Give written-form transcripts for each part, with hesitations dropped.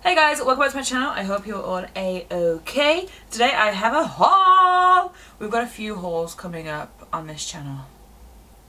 Hey guys, welcome back to my channel. I hope you're all a-okay. Today I have a haul. We've got a few hauls coming up on this channel,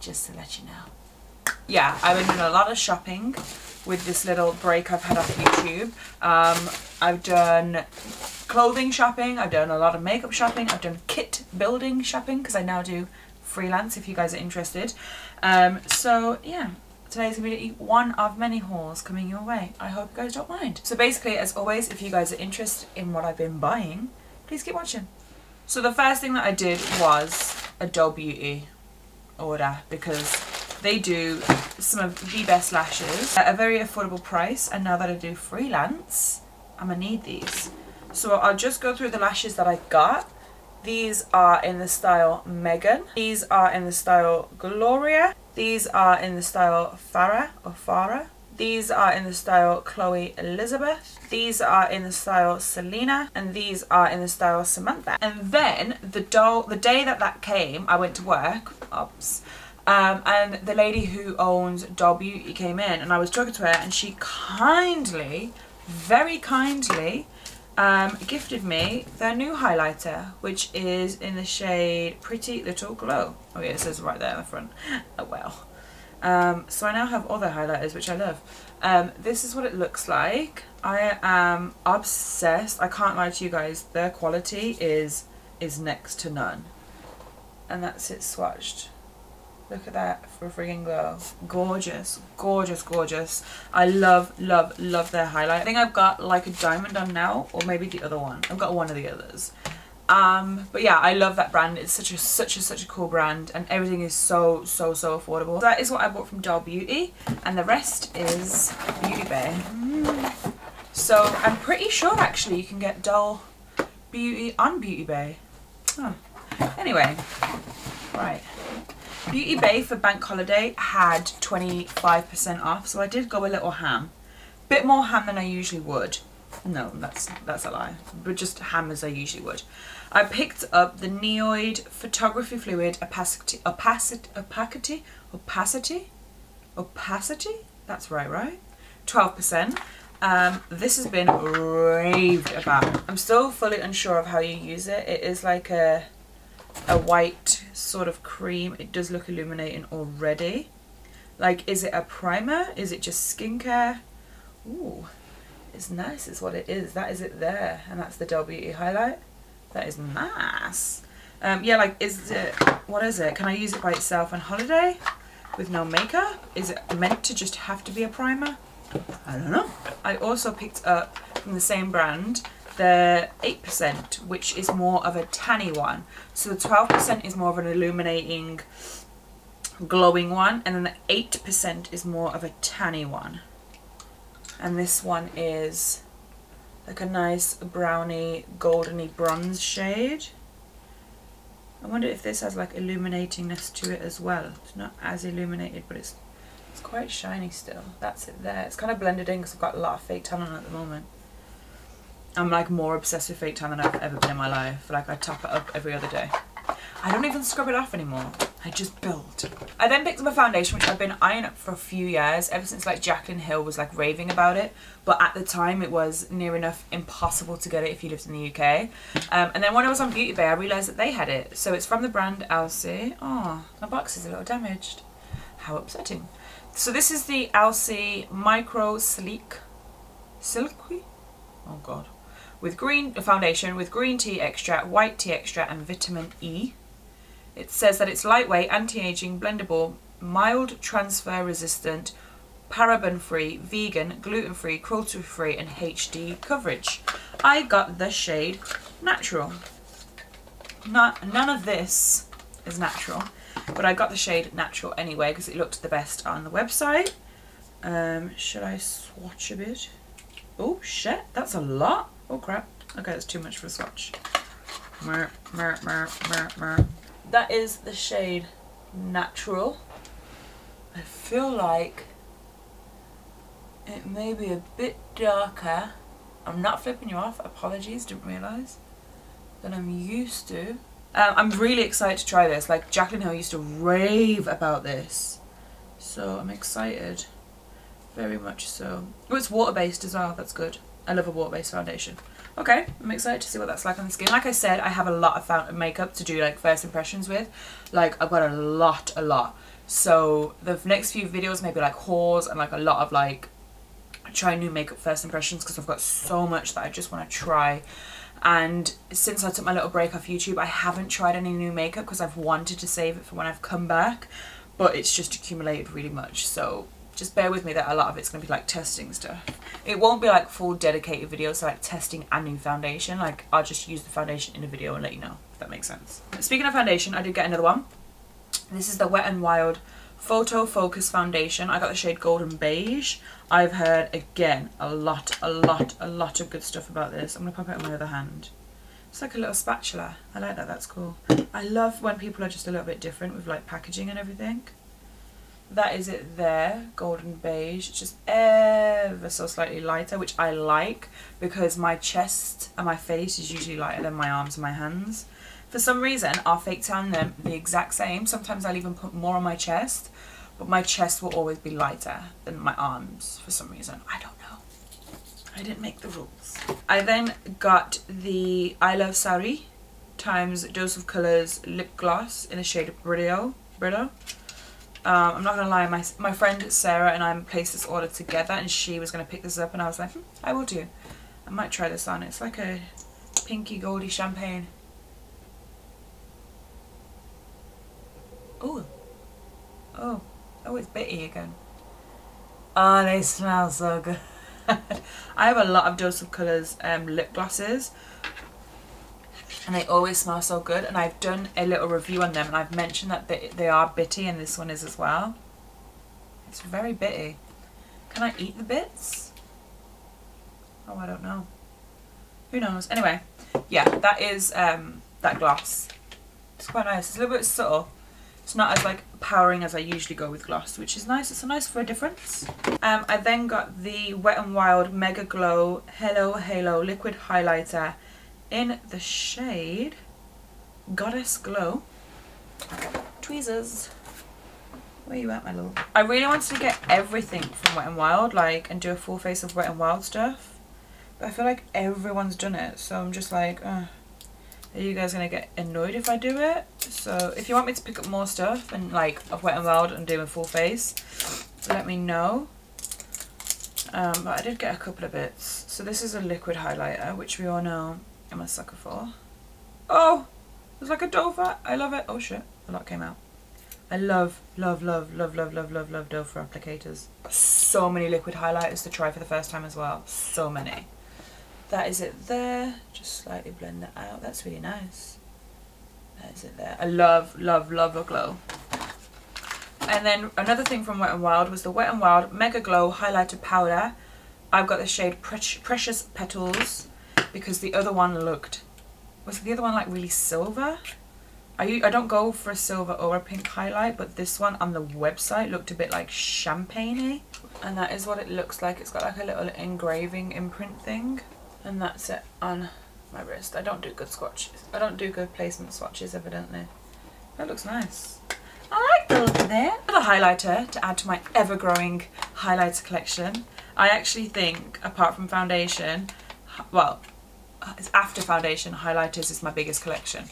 just to let you know. Yeah, I've been doing a lot of shopping with this little break I've had off YouTube. I've done clothing shopping, I've done a lot of makeup shopping, I've done kit building shopping because I now do freelance if you guys are interested. So yeah. Today's going to be one of many hauls coming your way. I hope you guys don't mind. So basically, as always, if you guys are interested in what I've been buying, please keep watching. So the first thing that I did was a Beauty order because they do some of the best lashes at a very affordable price, and now that I do freelance, I'm going to need these. So I'll just go through the lashes that I got. These are in the style Megan. These are in the style Gloria. These are in the style Farah. These are in the style Chloe Elizabeth. These are in the style Selena. And these are in the style Samantha. And then the day that came, I went to work. Oops. And the lady who owns Beauty came in, and I was talking to her, and she kindly, very kindly, gifted me their new highlighter, which is in the shade Pretty Little Glow. Oh yeah, it says right there in the front. Oh well. So I now have other highlighters, which I love. This is what it looks like. I am obsessed. I can't lie to you guys. Their quality is next to none. And that's it swatched. Look at that for a friggin' glow. Gorgeous, gorgeous, gorgeous. I love, love, love their highlight. I think I've got like a diamond on now, or maybe the other one. I've got one of the others. But yeah, I love that brand. It's such a cool brand, and everything is so affordable. So that is what I bought from Beauty, and the rest is BeautyBay. So I'm pretty sure actually you can get Beauty on BeautyBay. Oh. Anyway, right. BeautyBay for bank holiday had 25% off, so I did go a little ham. Bit more ham than I usually would. No, that's a lie. But just ham as I usually would. I picked up the Neoid Photography Fluid Opacity. That's right? 12%. This has been raved about. I'm still fully unsure of how you use it. It is like a white sort of cream. It does look illuminating already. Like, is it a primer? Is it just skincare? Ooh, it's nice is what it is. That is it there, and that's the Beauty highlight. That is nice. Yeah, like, what is it? Can I use it by itself on holiday with no makeup? Is it meant to just have to be a primer? I don't know. I also picked up from the same brand the 8%, which is more of a tanny one. So the 12% is more of an illuminating, glowing one, and then the 8% is more of a tanny one. And this one is like a nice browny, goldeny bronze shade. I wonder if this has like illuminatingness to it as well. It's not as illuminated, but it's quite shiny still. That's it there. It's kind of blended in because I've got a lot of fake tan on at the moment. I'm like more obsessed with fake tan than I've ever been in my life. Like, I top it up every other day. I don't even scrub it off anymore. I just build. I then picked up a foundation which I've been eyeing up for a few years, ever since like Jaclyn Hill was like raving about it. But at the time it was near enough impossible to get it if you lived in the UK. And then when I was on BeautyBay, I realised that they had it. So it's from the brand Alcee. Oh, my box is a little damaged. How upsetting. So this is the Alcee Micro Silky? Oh god. With green foundation with green tea extract, white tea extract, and vitamin E. It says that it's lightweight, anti-aging, blendable, mild transfer resistant, paraben free, vegan, gluten free, cruelty free, and HD coverage. I got the shade Natural. None of this is natural, but I got the shade Natural anyway because it looked the best on the website. Should I swatch a bit? Oh shit, that's a lot. Oh crap. Okay, that's too much for a swatch. That is the shade Natural. I feel like it may be a bit darker. I'm not flipping you off, apologies, didn't realise, than I'm used to. I'm really excited to try this. Like, Jaclyn Hill used to rave about this, so I'm excited. Very much so. Oh, it's water-based as well, that's good. I love a water-based foundation. Okay, I'm excited to see what that's like on the skin. Like I said, I have a lot of makeup to do like first impressions with. Like I've got a lot. So the next few videos may be like hauls and like a lot of like trying new makeup first impressions, because I've got so much that I just want to try. And since I took my little break off YouTube, I haven't tried any new makeup because I've wanted to save it for when I've come back, but it's just accumulated really much. So just bear with me that a lot of it's going to be like testing stuff. It won't be like full dedicated videos, so like testing a new foundation. Like I'll just use the foundation in a video and let you know, if that makes sense. Speaking of foundation, I did get another one. This is the Wet n Wild Photo Focus Foundation. I got the shade Golden Beige. I've heard, again, a lot of good stuff about this. I'm going to pop it on my other hand. It's like a little spatula. I like that, that's cool. I love when people are just a little bit different with like packaging and everything. That is it there, Golden Beige. It's just ever so slightly lighter, which I like because my chest and my face is usually lighter than my arms and my hands. For some reason, I'll fake tan them the exact same. Sometimes I'll even put more on my chest, but my chest will always be lighter than my arms for some reason. I don't know. I didn't make the rules. I then got the I Love Sari times Dose of Colours lip gloss in the shade Brillo. I'm not gonna lie, my friend Sarah and I placed this order together, and she was gonna pick this up, and I was like, I will do. I might try this on. It's like a pinky goldy champagne. Ooh. Oh, it's bitty again. Oh, they smell so good. I have a lot of Dose of Colours lip glosses, and they always smell so good, and I've done a little review on them, and I've mentioned that they are bitty, and this one is as well. It's very bitty. Can I eat the bits? Oh, I don't know. Who knows? Anyway, yeah, that is that gloss. It's quite nice. It's a little bit subtle. It's not as like powering as I usually go with gloss, which is nice. It's nice for a difference. I then got the Wet n Wild Mega Glow Hello Halo Liquid Highlighter in the shade Goddess Glow. Tweezers. Where you at, my love? I really wanted to get everything from Wet n Wild, like, and do a full face of Wet n Wild stuff, but I feel like everyone's done it, so I'm just like, are you guys gonna get annoyed if I do it? So if you want me to pick up more stuff and like of Wet n Wild and do a full face, let me know. But I did get a couple of bits. So this is a liquid highlighter, which we all know I'm a sucker for. Oh, it's like a doe foot. I love it. Oh shit, a lot came out. I love doe foot applicators. So many liquid highlighters to try for the first time as well. So many. That is it there. Just slightly blend that out. That's really nice. That is it there. I love a glow. And then another thing from Wet n Wild was the Wet n Wild Mega Glow Highlighter Powder. I've got the shade Precious Petals because the other one was the other one like really silver? I don't go for a silver or a pink highlight, but this one on the website looked a bit like champagne-y. And that is what it looks like. It's got like a little engraving imprint thing. And that's it on my wrist. I don't do good swatches. I don't do good placement swatches, evidently. That looks nice. I like the look of that. Another highlighter to add to my ever-growing highlighter collection. I actually think, apart from foundation, well, it's after foundation, highlighters is my biggest collection.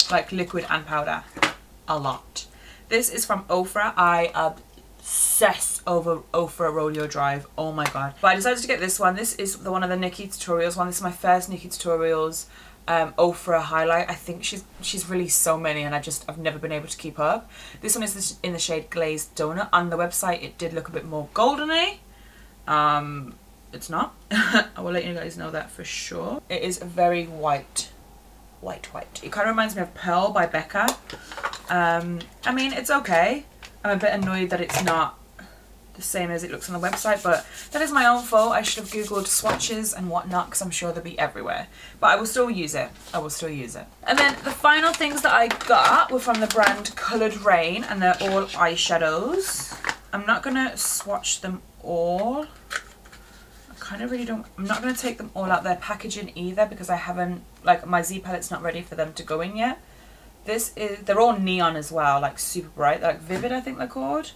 Like liquid and powder. A lot. This is from Ofra. I obsess over Ofra Roll Your Drive. Oh my god. But I decided to get this one. This is one of the Nikki Tutorials one. This is my first Nikki Tutorials Ofra highlight. I think she's released so many and I've never been able to keep up. This one is in the shade Glazed Donut. On the website it did look a bit more golden-y. It's not. I will let you guys know that for sure. It is very white. It kind of reminds me of Pearl by Becca. I mean, it's okay. I'm a bit annoyed that it's not the same as it looks on the website, but that is my own fault. I should have googled swatches and whatnot because I'm sure they'll be everywhere. But I will still use it. And then the final things that I got were from the brand Coloured Rain, and they're all eyeshadows. I'm not going to swatch them all. I'm not going to take them all out their packaging either because I haven't, like, my Z palette's not ready for them to go in yet. They're all neon as well, like super bright. They're like Vivid, I think they're called.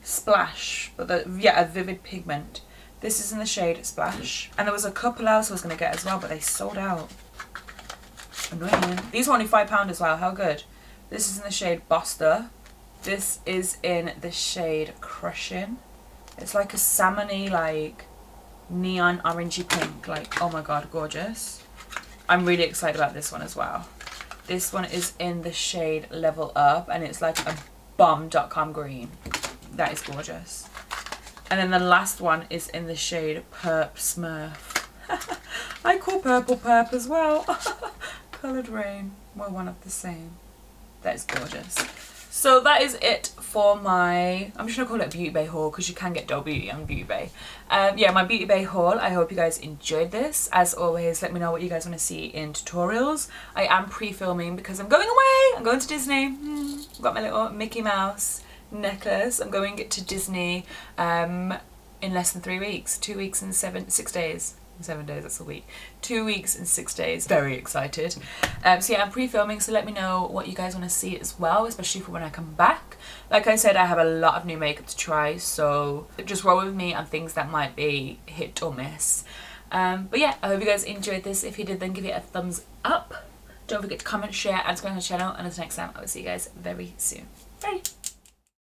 Splash, but yeah, a Vivid Pigment. This is in the shade Splash. And there was a couple else I was going to get as well, but they sold out. Annoying. These were only £5 as well. How good. This is in the shade Boster. This is in the shade Crushing. It's like a salmony, like neon orangey pink. Like, oh my god, gorgeous. I'm really excited about this one as well. This one is in the shade Level Up, and it's like a bomb.com green. That is gorgeous. And then the last one is in the shade Perp Smurf. I call purple perp as well. Coloured Rain. We're one of the same. That is gorgeous. So that is it for my, I'm just going to call it a Beauty Bay haul because you can get doll beauty on Beauty Bay. Yeah, my Beauty Bay haul. I hope you guys enjoyed this. As always, let me know what you guys want to see in tutorials. I am pre-filming because I'm going away. I'm going to Disney. I've got my little Mickey Mouse necklace. I'm going to Disney in less than 3 weeks. 2 weeks and 6 days. 7 days, that's a week. 2 weeks and 6 days. Very excited. So yeah, I'm pre-filming, so let me know what you guys want to see as well, especially for when I come back. Like I said, I have a lot of new makeup to try, so just roll with me on things that might be hit or miss. But yeah, I hope you guys enjoyed this. If you did, then give it a thumbs up. Don't forget to comment, share, and subscribe to the channel. And until next time, I will see you guys very soon. Bye!